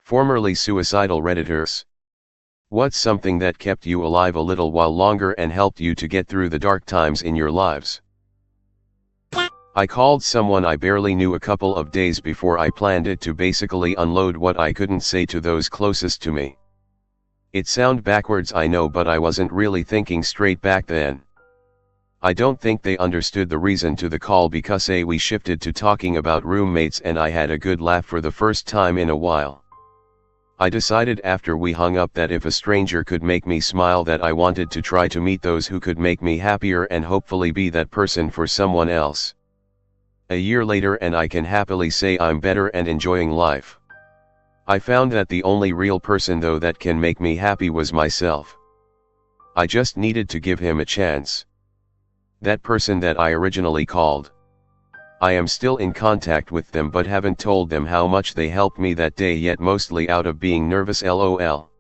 Formerly suicidal redditors. What's something that kept you alive a little while longer and helped you to get through the dark times in your lives? I called someone I barely knew a couple of days before I planned it to basically unload what I couldn't say to those closest to me. It sounds backwards, I know, but I wasn't really thinking straight back then. I don't think they understood the reason to the call because we shifted to talking about roommates and I had a good laugh for the first time in a while. I decided after we hung up that if a stranger could make me smile that I wanted to try to meet those who could make me happier and hopefully be that person for someone else. A year later and I can happily say I'm better and enjoying life. I found that the only real person though that can make me happy was myself. I just needed to give him a chance. That person that I originally called. I am still in contact with them but haven't told them how much they helped me that day yet, mostly out of being nervous, lol.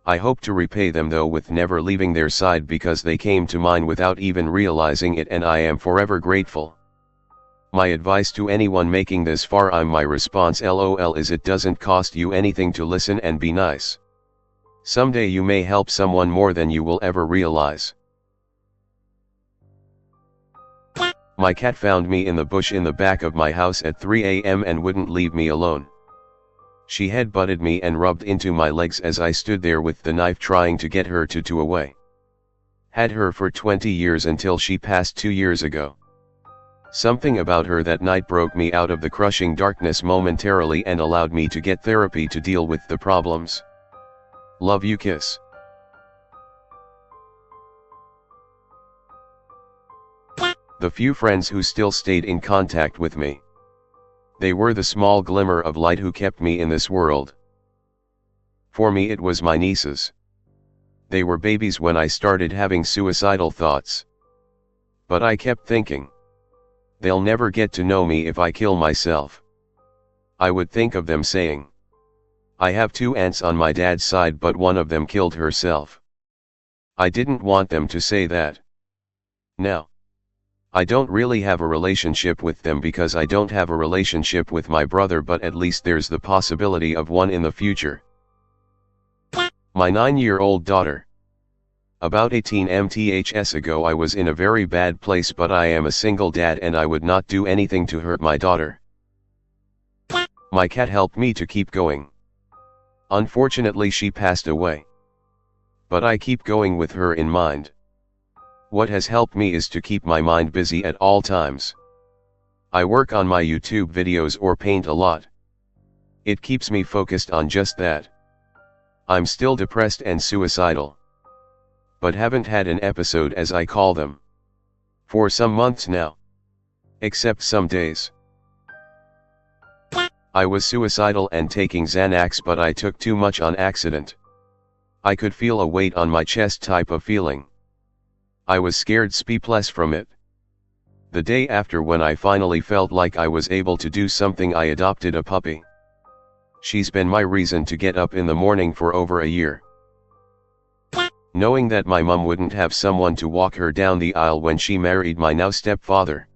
I hope to repay them though with never leaving their side because they came to mine without even realizing it and I am forever grateful. My advice to anyone making this far, my response lol is it doesn't cost you anything to listen and be nice. Someday you may help someone more than you will ever realize. My cat found me in the bush in the back of my house at 3 a.m. and wouldn't leave me alone. She head-butted me and rubbed into my legs as I stood there with the knife trying to get her to away. Had her for 20 years until she passed 2 years ago. Something about her that night broke me out of the crushing darkness momentarily and allowed me to get therapy to deal with the problems. Love you, kiss. The few friends who still stayed in contact with me. They were the small glimmer of light who kept me in this world. For me it was my nieces. They were babies when I started having suicidal thoughts. But I kept thinking, they'll never get to know me if I kill myself. I would think of them saying, I have 2 aunts on my dad's side but one of them killed herself. I didn't want them to say that. Now, I don't really have a relationship with them because I don't have a relationship with my brother, but at least there's the possibility of one in the future. My 9-year-old daughter. About 18 months ago I was in a very bad place, but I am a single dad and I would not do anything to hurt my daughter. My cat helped me to keep going. Unfortunately she passed away. But I keep going with her in mind. What has helped me is to keep my mind busy at all times. I work on my YouTube videos or paint a lot. It keeps me focused on just that. I'm still depressed and suicidal. But haven't had an episode, as I call them, for some months now. Except some days. I was suicidal and taking Xanax, but I took too much on accident. I could feel a weight on my chest type of feeling. I was scared speechless from it. The day after, when I finally felt like I was able to do something, I adopted a puppy. She's been my reason to get up in the morning for over a year. Knowing that my mom wouldn't have someone to walk her down the aisle when she married my now stepfather.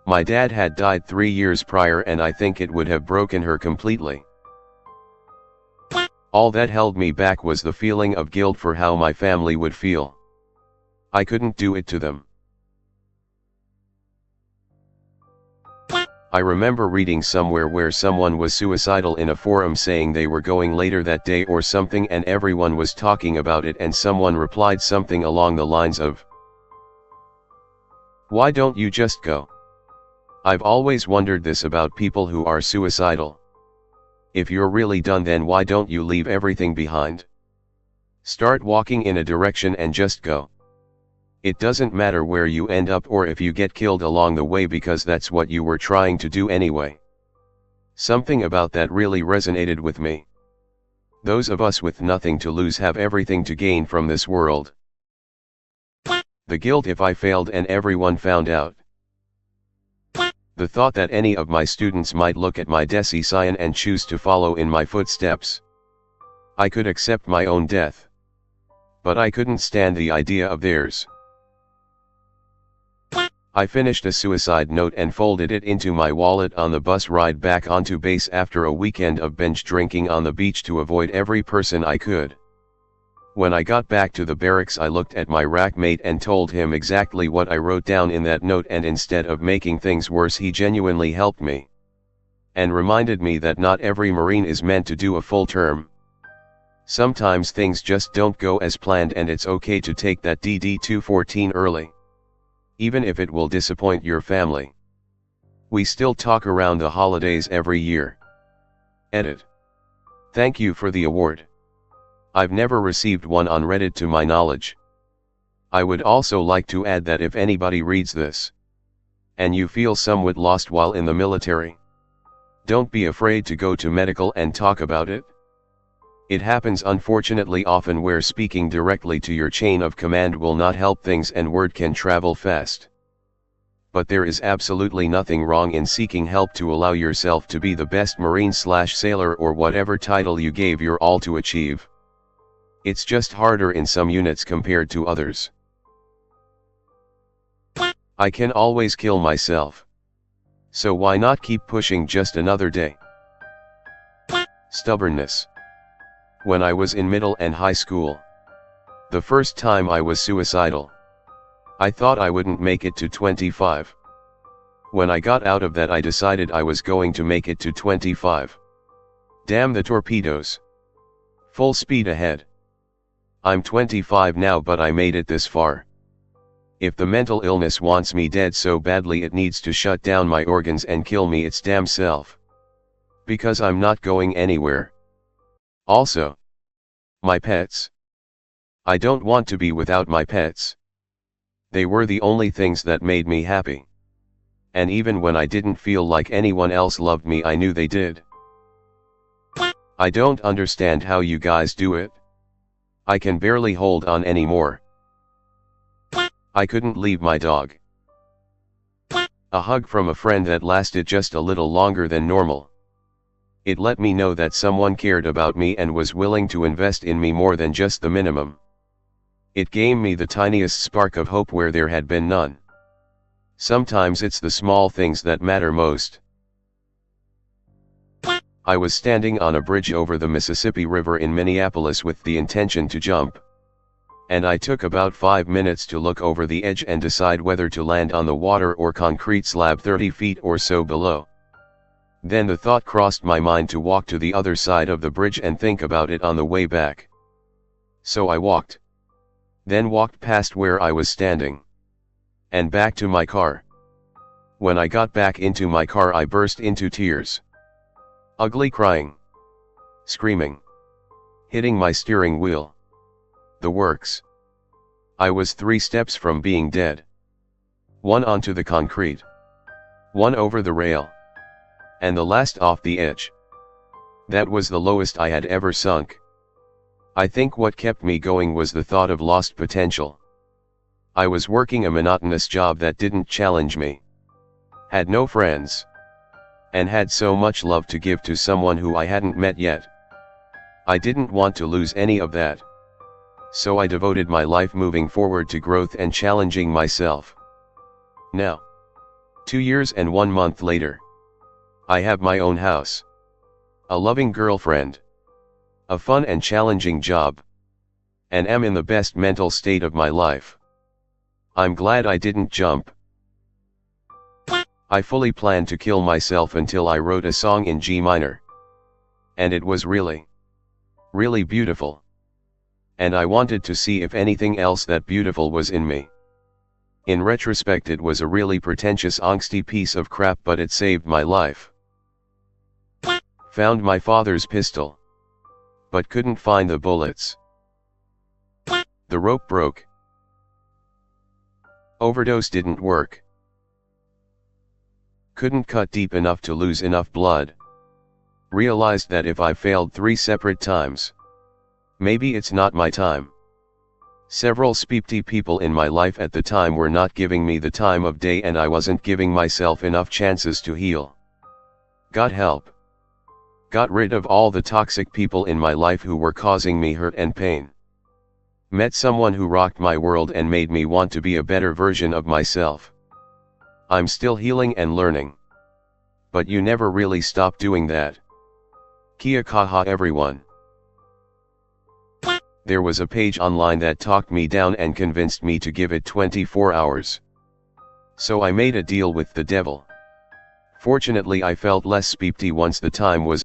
My dad had died 3 years prior and I think it would have broken her completely. All that held me back was the feeling of guilt for how my family would feel. I couldn't do it to them. I remember reading somewhere where someone was suicidal in a forum saying they were going later that day or something, and everyone was talking about it, and someone replied something along the lines of, "Why don't you just go?" I've always wondered this about people who are suicidal. If you're really done, then why don't you leave everything behind? Start walking in a direction and just go. It doesn't matter where you end up or if you get killed along the way, because that's what you were trying to do anyway. Something about that really resonated with me. Those of us with nothing to lose have everything to gain from this world. The guilt if I failed and everyone found out. The thought that any of my students might look at my decision and choose to follow in my footsteps. I could accept my own death. But I couldn't stand the idea of theirs. I finished a suicide note and folded it into my wallet on the bus ride back onto base after a weekend of binge drinking on the beach to avoid every person I could. When I got back to the barracks, I looked at my rackmate and told him exactly what I wrote down in that note, and instead of making things worse, he genuinely helped me. And reminded me that not every Marine is meant to do a full term. Sometimes things just don't go as planned, and it's okay to take that DD-214 early. Even if it will disappoint your family. We still talk around the holidays every year. Edit. Thank you for the award. I've never received one on Reddit to my knowledge. I would also like to add that if anybody reads this, and you feel somewhat lost while in the military, don't be afraid to go to medical and talk about it. It happens unfortunately often where speaking directly to your chain of command will not help things and word can travel fast. But there is absolutely nothing wrong in seeking help to allow yourself to be the best Marine/sailor or whatever title you gave your all to achieve. It's just harder in some units compared to others. I can always kill myself. So why not keep pushing just another day? Stubbornness. When I was in middle and high school, the first time I was suicidal, I thought I wouldn't make it to 25. When I got out of that, I decided I was going to make it to 25. Damn the torpedoes. Full speed ahead. I'm 25 now, but I made it this far. If the mental illness wants me dead so badly it needs to shut down my organs and kill me its damn self. Because I'm not going anywhere. Also, my pets. I don't want to be without my pets. They were the only things that made me happy. And even when I didn't feel like anyone else loved me, I knew they did. I don't understand how you guys do it. I can barely hold on anymore. I couldn't leave my dog. A hug from a friend that lasted just a little longer than normal. It let me know that someone cared about me and was willing to invest in me more than just the minimum. It gave me the tiniest spark of hope where there had been none. Sometimes it's the small things that matter most. I was standing on a bridge over the Mississippi River in Minneapolis with the intention to jump. And I took about 5 minutes to look over the edge and decide whether to land on the water or concrete slab 30 feet or so below. Then the thought crossed my mind to walk to the other side of the bridge and think about it on the way back. So I walked. Then walked past where I was standing. And back to my car. When I got back into my car, I burst into tears. Ugly crying. Screaming. Hitting my steering wheel. The works. I was 3 steps from being dead. 1 onto the concrete. 1 over the rail. And the last off the edge. That was the lowest I had ever sunk. I think what kept me going was the thought of lost potential. I was working a monotonous job that didn't challenge me. Had no friends. And had so much love to give to someone who I hadn't met yet. I didn't want to lose any of that. So I devoted my life moving forward to growth and challenging myself. Now, 2 years and 1 month later, I have my own house, a loving girlfriend, a fun and challenging job, and am in the best mental state of my life. I'm glad I didn't jump. I fully planned to kill myself until I wrote a song in G minor. And it was really, really beautiful. And I wanted to see if anything else that beautiful was in me. In retrospect, it was a really pretentious, angsty piece of crap, but it saved my life. Found my father's pistol, but couldn't find the bullets. The rope broke. Overdose didn't work. Couldn't cut deep enough to lose enough blood. Realized that if I failed 3 separate times, maybe it's not my time. Several speepty people in my life at the time were not giving me the time of day, and I wasn't giving myself enough chances to heal. Got help. Got rid of all the toxic people in my life who were causing me hurt and pain. Met someone who rocked my world and made me want to be a better version of myself. I'm still healing and learning. But you never really stop doing that. Kia kaha everyone. There was a page online that talked me down and convinced me to give it 24 hours. So I made a deal with the devil. Fortunately I felt less speepty once the time was